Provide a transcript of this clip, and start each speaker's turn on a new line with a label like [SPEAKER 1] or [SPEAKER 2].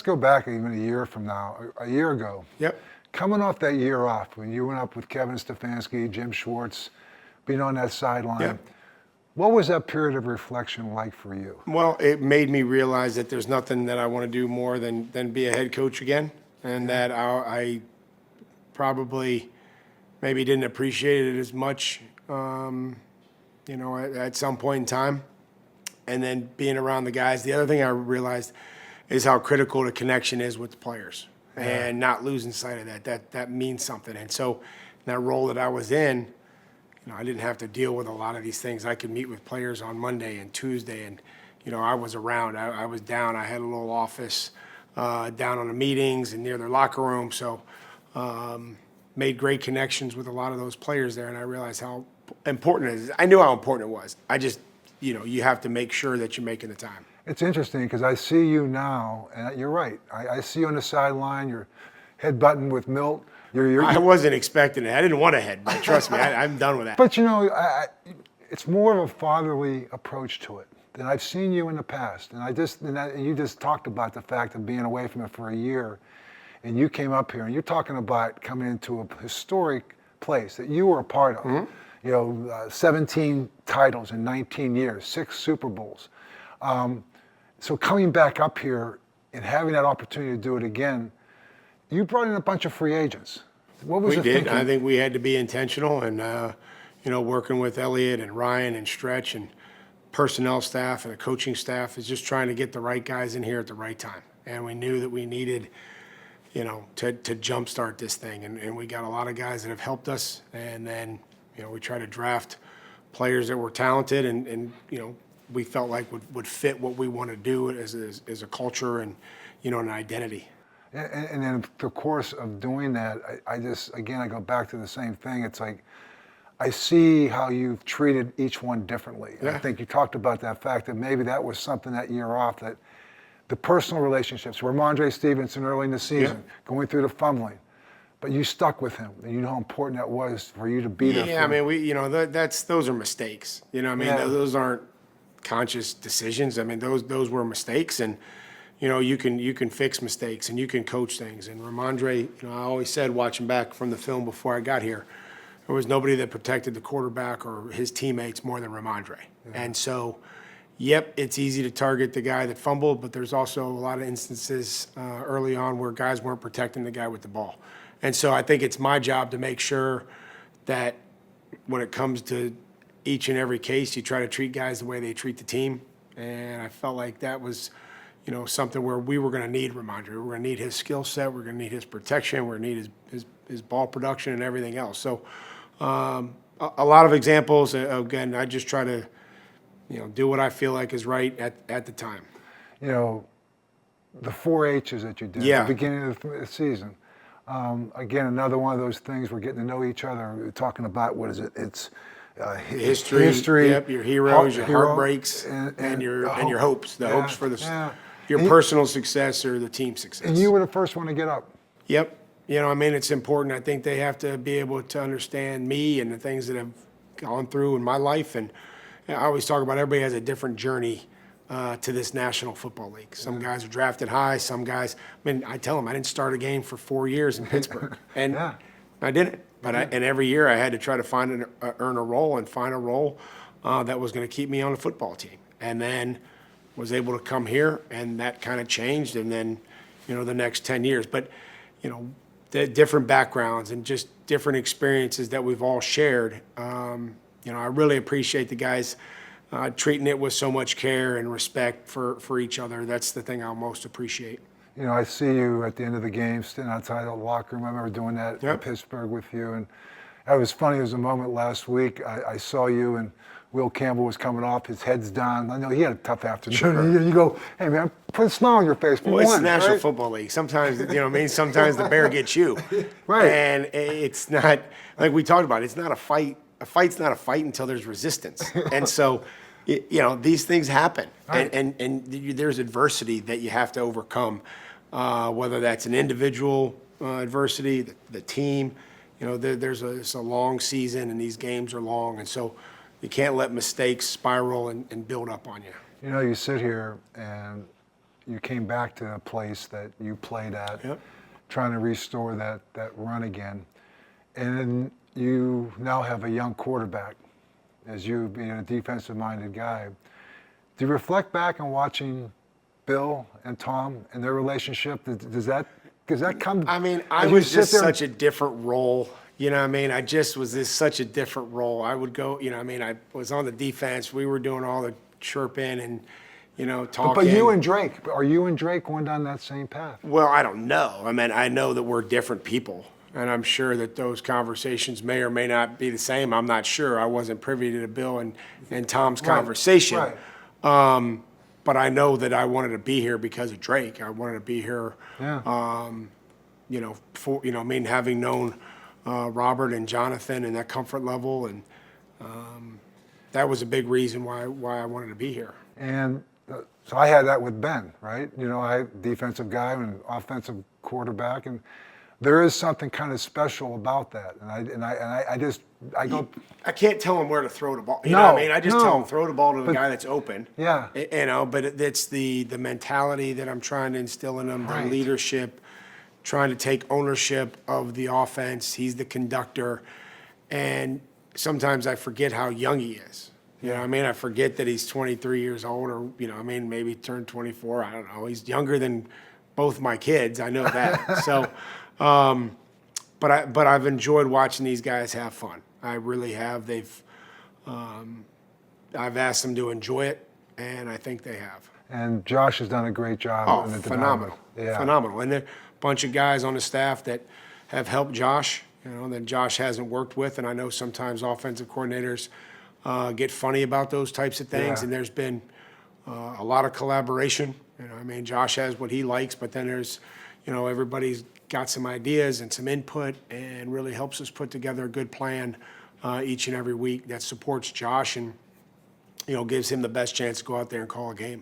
[SPEAKER 1] go back even a year from now, a year ago.
[SPEAKER 2] Yep.
[SPEAKER 1] Coming off that year off, when you went up with Kevin Stefanski, Jim Schwartz, being on that sideline,
[SPEAKER 2] Yep.
[SPEAKER 1] what was that period of reflection like for you?
[SPEAKER 2] Well, it made me realize that there's nothing that I want to do more than be a head coach again, and that I probably maybe didn't appreciate it as much, at some point in time. And then being around the guys, the other thing I realized is how critical the connection is with the players, and not losing sight of that. That means something. And so, in that role that I was in, I didn't have to deal with a lot of these things. I could meet with players on Monday and Tuesday, and I was around. I was down. I had a little office down on the meetings and near their locker room. So, made great connections with a lot of those players there, and I realized how important it is. I knew how important it was. I just, you have to make sure that you're making the time.
[SPEAKER 1] It's interesting because I see you now, and you're right. I see you on the sideline, you're headbutting with Milt.
[SPEAKER 2] I wasn't expecting it. I didn't want to headbutt. Trust me, I'm done with that.
[SPEAKER 1] But it's more of a fatherly approach to it than I've seen you in the past. And you just talked about the fact of being away from it for a year, and you came up here, and you're talking about coming into a historic place that you were a part of. Mm-hmm. 17 titles in 19 years, 6 Super Bowls. So coming back up here and having that opportunity to do it again, you brought in a bunch of free agents. What was
[SPEAKER 2] we did.
[SPEAKER 1] thinking?
[SPEAKER 2] I think we had to be intentional, and working with Elliott and Ryan and Stretch and personnel staff and a coaching staff is just trying to get the right guys in here at the right time. And we knew that we needed, to jumpstart this thing, and we got a lot of guys that have helped us. And then we try to draft players that were talented and we felt like would fit what we want to do as a culture and an identity.
[SPEAKER 1] And in the course of doing that, I go back to the same thing. It's like, I see how you've treated each one differently. And I think you talked about that fact that maybe that was something that year off, that the personal relationships, Ramondre Stevenson early in the season, going through the fumbling, but you stuck with him. And you know how important that was for you to be there.
[SPEAKER 2] Yeah, I mean, those are mistakes. Those aren't conscious decisions. I mean, those were mistakes, and you can fix mistakes and you can coach things. And Ramondre, I always said, watching back from the film before I got here, there was nobody that protected the quarterback or his teammates more than Ramondre. Yeah. And so, it's easy to target the guy that fumbled, but there's also a lot of instances early on where guys weren't protecting the guy with the ball. And so I think it's my job to make sure that when it comes to each and every case, you try to treat guys the way they treat the team. And I felt like that was something where we were going to need Ramondre. We were going to need his skill set. We're going to need his protection. We're going to need his ball production and everything else. So a lot of examples. Again, I just try to do what I feel like is right at the time.
[SPEAKER 1] The 4 H's that you did at the beginning of the season. Again, another one of those things. We're getting to know each other. We're talking about, what is it? It's history.
[SPEAKER 2] Yep, your heroes, your heartbreaks, and your hopes. The hopes for your personal success or the team success.
[SPEAKER 1] And you were the first one to get up.
[SPEAKER 2] Yep. It's important. I think they have to be able to understand me and the things that I've gone through in my life. And I always talk about everybody has a different journey to this National Football League. Some guys are drafted high. Some guys, I tell them I didn't start a game for 4 years in Pittsburgh, and I didn't. But and every year I had to try to earn a role and find a role that was going to keep me on the football team. And then was able to come here, and that kind of changed. And then, the next 10 years. But, the different backgrounds and just different experiences that we've all shared. I really appreciate the guys treating it with so much care and respect for each other. That's the thing I'll most appreciate.
[SPEAKER 1] I see you at the end of the game standing outside the locker room. I remember doing that in Pittsburgh with you. And it was funny. There was a moment last week. I saw you, and Will Campbell was coming off. His head's down. I know he had a tough afternoon. Sure. You go, hey, man, put a smile on your face.
[SPEAKER 2] Well, it's the National Football League. Sometimes, sometimes the bear gets you.
[SPEAKER 1] Right.
[SPEAKER 2] And it's not, like we talked about, it's not a fight. A fight's not a fight until there's resistance. And so, these things happen. Right. And there's adversity that you have to overcome. Whether that's an individual adversity, the team, it's a long season and these games are long. And so you can't let mistakes spiral and build up on you.
[SPEAKER 1] You sit here and you came back to a place that you played at,
[SPEAKER 2] Yep.
[SPEAKER 1] trying to restore that run again. And then you now have a young quarterback, as you being a defensive-minded guy. Do you reflect back on watching Bill and Tom and their relationship? Does that come?
[SPEAKER 2] I mean, I
[SPEAKER 1] as you
[SPEAKER 2] was
[SPEAKER 1] sit
[SPEAKER 2] just
[SPEAKER 1] there-
[SPEAKER 2] such a different role. You know what I mean? I just was such a different role. I would go, you know what I mean? I was on the defense. We were doing all the chirping and, talking.
[SPEAKER 1] But you and Drake, are you and Drake going down that same path?
[SPEAKER 2] Well, I don't know. I mean, I know that we're different people, and I'm sure that those conversations may or may not be the same. I'm not sure. I wasn't privy to Bill and Tom's conversation.
[SPEAKER 1] Right.
[SPEAKER 2] But I know that I wanted to be here because of Drake. I wanted to be here,
[SPEAKER 1] Yeah.
[SPEAKER 2] having known Robert and Jonathan and that comfort level, and that was a big reason why I wanted to be here.
[SPEAKER 1] And so I had that with Ben, right? I defensive guy and offensive quarterback, and there is something kind of special about that. And I go.
[SPEAKER 2] I can't tell him where to throw the ball. You know
[SPEAKER 1] No,
[SPEAKER 2] what I mean? I just
[SPEAKER 1] no.
[SPEAKER 2] tell him throw the ball to the
[SPEAKER 1] But-
[SPEAKER 2] guy that's open.
[SPEAKER 1] Yeah.
[SPEAKER 2] But it's the mentality that I'm trying to instill in him, the
[SPEAKER 1] Right.
[SPEAKER 2] leadership, trying to take ownership of the offense. He's the conductor, and sometimes I forget how young he is. You know what I mean? I forget that he's 23 years old, or maybe turned 24. I don't know. He's younger than both my kids. I know that. So, but I've enjoyed watching these guys have fun. I really have. I've asked them to enjoy it, and I think they have.
[SPEAKER 1] And Josh has done a great job.
[SPEAKER 2] Oh,
[SPEAKER 1] in the
[SPEAKER 2] phenomenal.
[SPEAKER 1] development. Yeah.
[SPEAKER 2] Phenomenal. And there are a bunch of guys on the staff that have helped Josh, that Josh hasn't worked with. And I know sometimes offensive coordinators get funny about those types of things.
[SPEAKER 1] Yeah.
[SPEAKER 2] And there's been a lot of collaboration. Josh has what he likes, but then there's, everybody's got some ideas and some input and really helps us put together a good plan each and every week that supports Josh and, gives him the best chance to go out there and call a game.